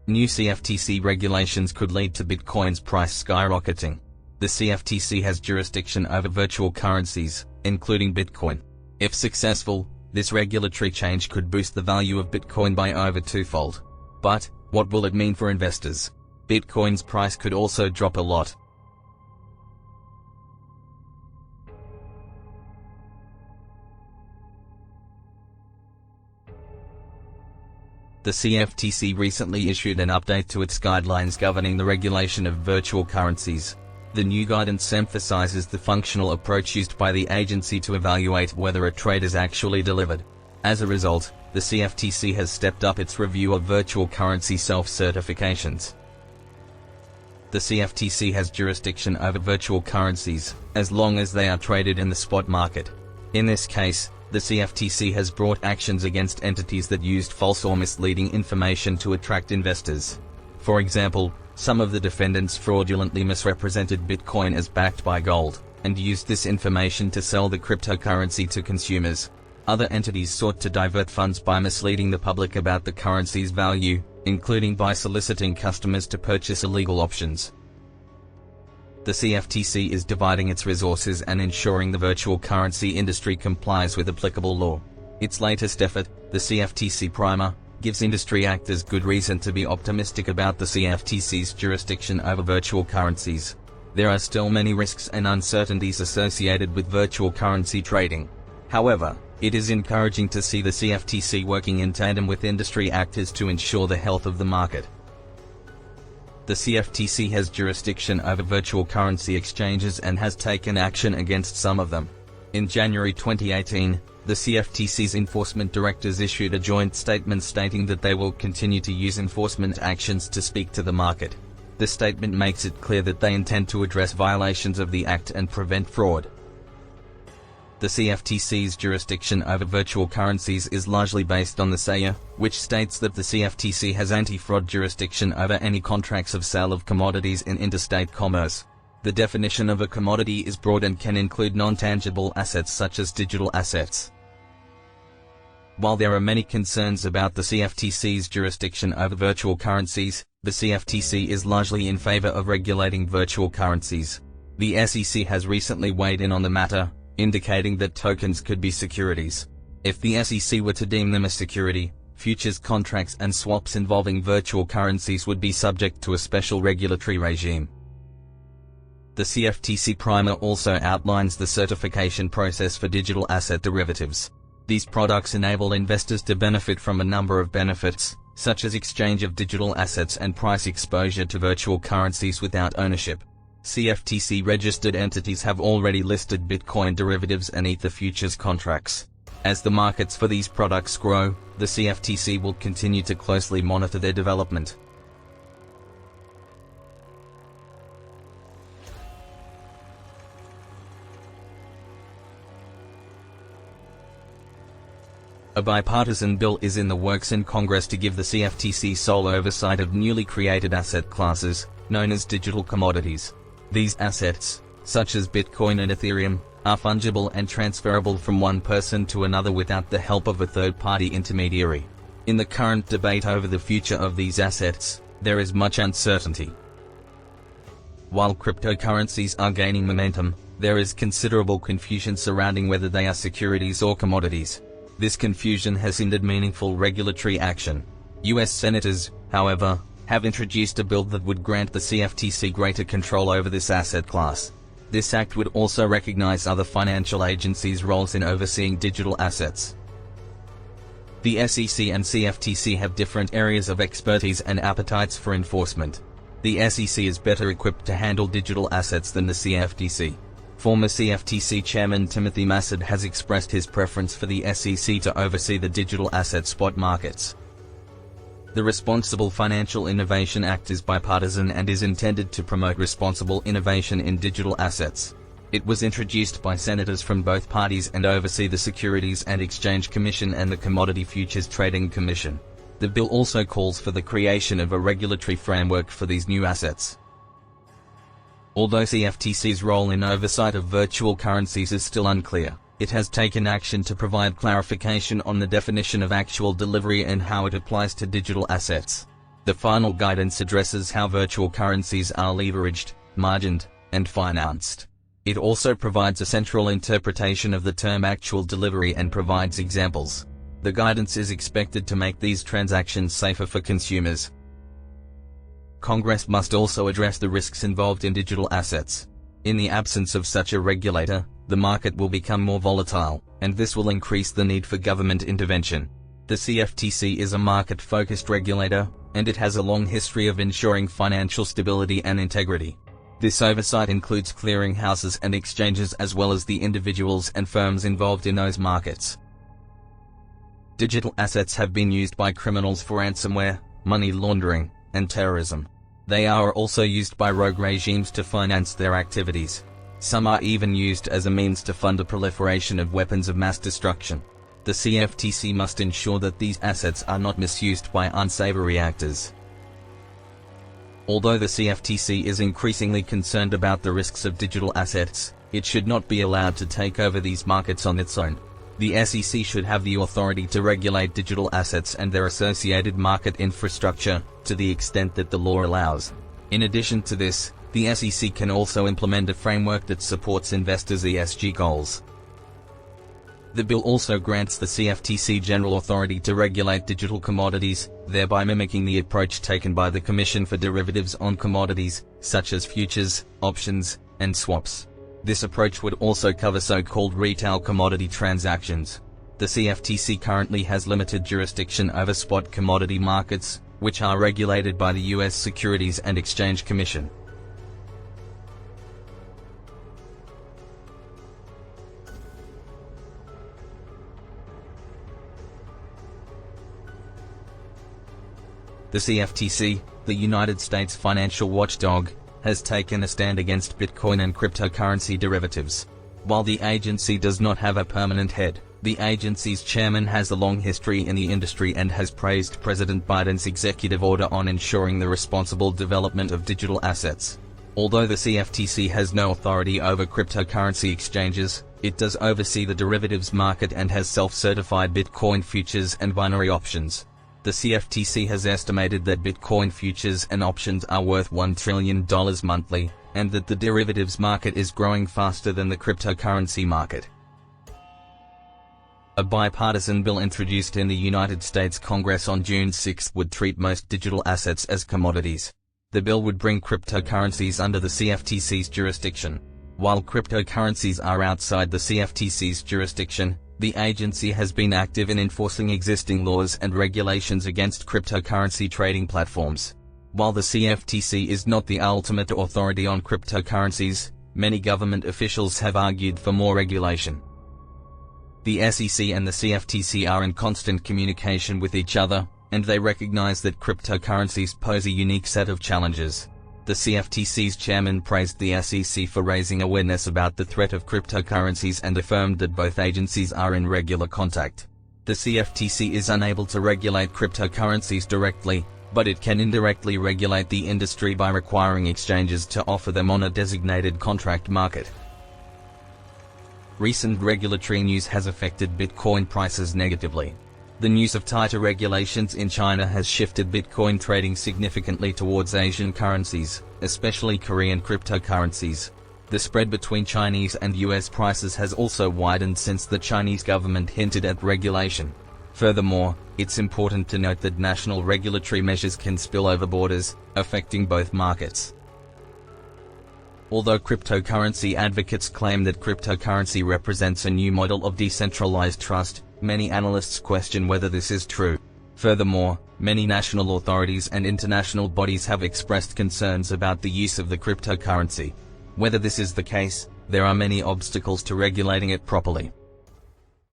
New CFTC regulations could lead to Bitcoin's price skyrocketing. The CFTC has jurisdiction over virtual currencies, including Bitcoin. If successful, this regulatory change could boost the value of Bitcoin by over twofold. But, what will it mean for investors? Bitcoin's price could also drop a lot. The CFTC recently issued an update to its guidelines governing the regulation of virtual currencies. The new guidance emphasizes the functional approach used by the agency to evaluate whether a trade is actually delivered. As a result, the CFTC has stepped up its review of virtual currency self-certifications. The CFTC has jurisdiction over virtual currencies, as long as they are traded in the spot market. In this case, the CFTC has brought actions against entities that used false or misleading information to attract investors. For example, some of the defendants fraudulently misrepresented Bitcoin as backed by gold, and used this information to sell the cryptocurrency to consumers. Other entities sought to divert funds by misleading the public about the currency's value, including by soliciting customers to purchase illegal options. The CFTC is dividing its resources and ensuring the virtual currency industry complies with applicable law. Its latest effort, the CFTC Primer, gives industry actors good reason to be optimistic about the CFTC's jurisdiction over virtual currencies. There are still many risks and uncertainties associated with virtual currency trading. However, it is encouraging to see the CFTC working in tandem with industry actors to ensure the health of the market. The CFTC has jurisdiction over virtual currency exchanges and has taken action against some of them. In January 2018, the CFTC's enforcement directors issued a joint statement stating that they will continue to use enforcement actions to speak to the market. The statement makes it clear that they intend to address violations of the Act and prevent fraud. The CFTC's jurisdiction over virtual currencies is largely based on the SAYA, which states that the CFTC has anti-fraud jurisdiction over any contracts of sale of commodities in interstate commerce. The definition of a commodity is broad and can include non-tangible assets such as digital assets. While there are many concerns about the CFTC's jurisdiction over virtual currencies, the CFTC is largely in favor of regulating virtual currencies. The SEC has recently weighed in on the matter, indicating that tokens could be securities. If the SEC were to deem them a security, futures contracts and swaps involving virtual currencies would be subject to a special regulatory regime. The CFTC Primer also outlines the certification process for digital asset derivatives. These products enable investors to benefit from a number of benefits, such as exchange of digital assets and price exposure to virtual currencies without ownership. CFTC-registered entities have already listed Bitcoin derivatives and Ether futures contracts. As the markets for these products grow, the CFTC will continue to closely monitor their development. A bipartisan bill is in the works in Congress to give the CFTC sole oversight of newly created asset classes, known as digital commodities. These assets, such as Bitcoin and Ethereum, are fungible and transferable from one person to another without the help of a third-party intermediary. In the current debate over the future of these assets, there is much uncertainty. While cryptocurrencies are gaining momentum, there is considerable confusion surrounding whether they are securities or commodities. This confusion has hindered meaningful regulatory action. U.S. senators, however, have introduced a bill that would grant the CFTC greater control over this asset class. This act would also recognize other financial agencies' roles in overseeing digital assets. The SEC and CFTC have different areas of expertise and appetites for enforcement. The SEC is better equipped to handle digital assets than the CFTC. Former CFTC Chairman Timothy Massad has expressed his preference for the SEC to oversee the digital asset spot markets. The Responsible Financial Innovation Act is bipartisan and is intended to promote responsible innovation in digital assets. It was introduced by senators from both parties and oversee the Securities and Exchange Commission and the Commodity Futures Trading Commission. The bill also calls for the creation of a regulatory framework for these new assets. Although CFTC's role in oversight of virtual currencies is still unclear, it has taken action to provide clarification on the definition of actual delivery and how it applies to digital assets. The final guidance addresses how virtual currencies are leveraged, margined, and financed. It also provides a central interpretation of the term actual delivery and provides examples. The guidance is expected to make these transactions safer for consumers. Congress must also address the risks involved in digital assets. In the absence of such a regulator, the market will become more volatile, and this will increase the need for government intervention. The CFTC is a market-focused regulator, and it has a long history of ensuring financial stability and integrity. This oversight includes clearing houses and exchanges as well as the individuals and firms involved in those markets. Digital assets have been used by criminals for ransomware, money laundering, and terrorism. They are also used by rogue regimes to finance their activities. Some are even used as a means to fund the proliferation of weapons of mass destruction. The CFTC must ensure that these assets are not misused by unsavory actors. Although the CFTC is increasingly concerned about the risks of digital assets, it should not be allowed to take over these markets on its own. The SEC should have the authority to regulate digital assets and their associated market infrastructure, to the extent that the law allows. In addition to this, the SEC can also implement a framework that supports investors' ESG goals. The bill also grants the CFTC general authority to regulate digital commodities, thereby mimicking the approach taken by the Commission for Derivatives on Commodities, such as futures, options, and swaps. This approach would also cover so-called retail commodity transactions. The CFTC currently has limited jurisdiction over spot commodity markets, which are regulated by the U.S. Securities and Exchange Commission. The CFTC, the United States financial watchdog, has taken a stand against Bitcoin and cryptocurrency derivatives. While the agency does not have a permanent head, the agency's chairman has a long history in the industry and has praised President Biden's executive order on ensuring the responsible development of digital assets. Although the CFTC has no authority over cryptocurrency exchanges, it does oversee the derivatives market and has self-certified Bitcoin futures and binary options. The CFTC has estimated that Bitcoin futures and options are worth $1 trillion monthly, and that the derivatives market is growing faster than the cryptocurrency market. A bipartisan bill introduced in the United States Congress on June 6 would treat most digital assets as commodities. The bill would bring cryptocurrencies under the CFTC's jurisdiction. While cryptocurrencies are outside the CFTC's jurisdiction, the agency has been active in enforcing existing laws and regulations against cryptocurrency trading platforms. While the CFTC is not the ultimate authority on cryptocurrencies, many government officials have argued for more regulation. The SEC and the CFTC are in constant communication with each other, and they recognize that cryptocurrencies pose a unique set of challenges. The CFTC's chairman praised the SEC for raising awareness about the threat of cryptocurrencies and affirmed that both agencies are in regular contact. The CFTC is unable to regulate cryptocurrencies directly, but it can indirectly regulate the industry by requiring exchanges to offer them on a designated contract market. Recent regulatory news has affected Bitcoin prices negatively. The news of tighter regulations in China has shifted Bitcoin trading significantly towards Asian currencies, especially Korean cryptocurrencies. The spread between Chinese and US prices has also widened since the Chinese government hinted at regulation. Furthermore, it's important to note that national regulatory measures can spill over borders, affecting both markets. Although cryptocurrency advocates claim that cryptocurrency represents a new model of decentralized trust, many analysts question whether this is true. Furthermore, many national authorities and international bodies have expressed concerns about the use of the cryptocurrency. Whether this is the case, there are many obstacles to regulating it properly.